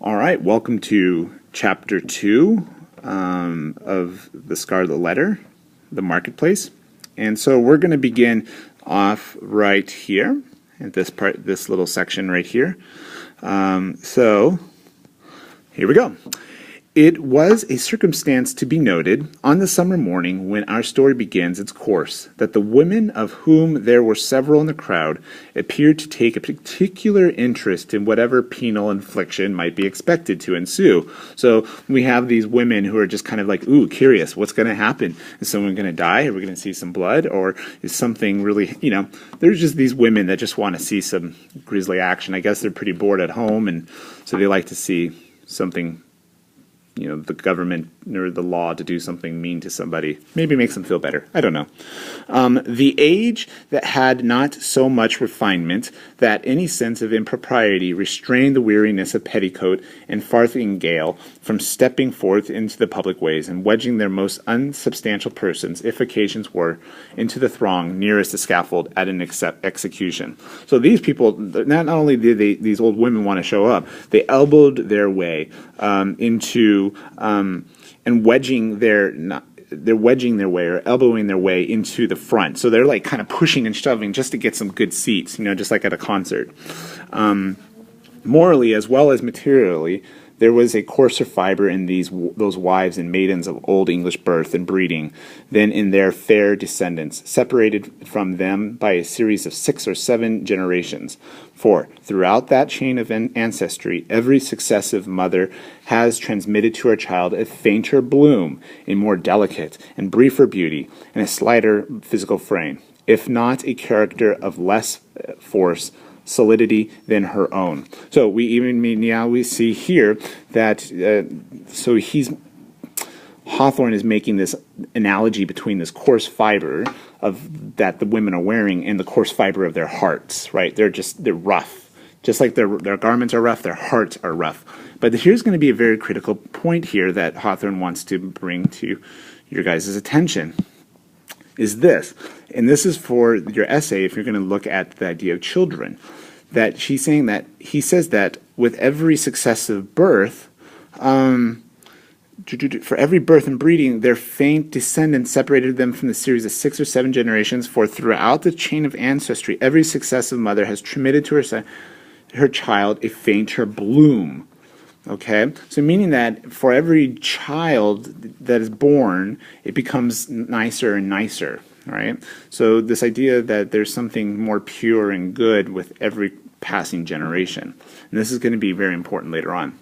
All right, welcome to Chapter 2 of the Scarlet Letter, the Marketplace. And so we're going to begin off right here, at this little section right here. So here we go. It was a circumstance to be noted on the summer morning when our story begins its course that the women, of whom there were several in the crowd, appeared to take a particular interest in whatever penal infliction might be expected to ensue. So we have these women who are just kind of like, ooh, curious, what's going to happen? Is someone going to die? Are we going to see some blood? Or is something really, there's just these women that just want to see some grisly action. I guess they're pretty bored at home, and so they like to see something, the government or the law to do something mean to somebody. Maybe makes them feel better. I don't know. The age that had not so much refinement that any sense of impropriety restrained the weariness of petticoat and farthingale from stepping forth into the public ways and wedging their most unsubstantial persons, if occasions were, into the throng nearest the scaffold at an execution. So these people, not only did these old women want to show up, they elbowed their way into and wedging their way or elbowing their way into the front. So they're like kind of pushing and shoving just to get some good seats, just like at a concert. Morally as well as materially, there was a coarser fiber in those wives and maidens of old English birth and breeding than in their fair descendants, separated from them by a series of 6 or 7 generations. For throughout that chain of ancestry, every successive mother has transmitted to her child a fainter bloom, a more delicate and briefer beauty, and a slighter physical frame, if not a character of less force, solidity than her own. So we see here that Hawthorne is making this analogy between this coarse fiber that the women are wearing and the coarse fiber of their hearts, right? They're rough. Just like their garments are rough, their hearts are rough. But here's going to be a very critical point here that Hawthorne wants to bring to your guys' attention, is this. And this is for your essay if you're going to look at the idea of children. That he says that with every successive birth, for every birth and breeding, their faint descendants separated them from the series of 6 or 7 generations, for throughout the chain of ancestry, every successive mother has transmitted to her child a fainter bloom. Okay? So meaning that for every child that is born, it becomes nicer and nicer, right? So this idea that there's something more pure and good with every passing generation. And this is going to be very important later on.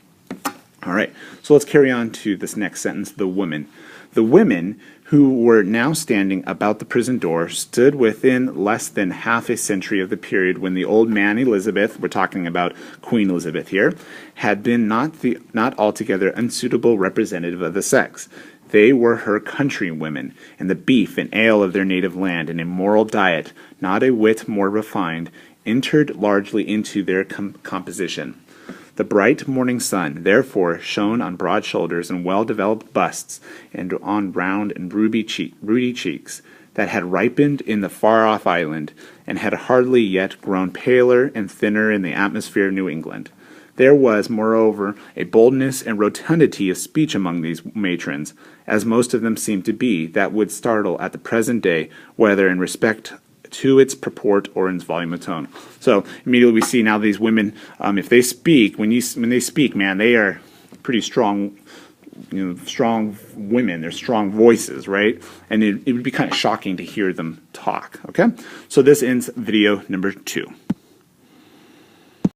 All right, so let's carry on to this next sentence, the women. The women who were now standing about the prison door stood within less than half a century of the period when the old man Elizabeth, we're talking about Queen Elizabeth here, had been not altogether unsuitable representative of the sex. They were her countrywomen, and the beef and ale of their native land, and a moral diet, not a whit more refined, entered largely into their composition. The bright morning sun, therefore, shone on broad shoulders and well-developed busts, and on round and ruddy cheeks that had ripened in the far-off island, and had hardly yet grown paler and thinner in the atmosphere of New England. There was, moreover, a boldness and rotundity of speech among these matrons, as most of them seemed to be, that would startle at the present day, whether in respect to its purport or in its volume of tone. So immediately we see now these women, if they speak, when they speak, man, they are pretty strong, strong women. They're strong voices, right? And it would be kind of shocking to hear them talk. Okay, so this ends video number 2.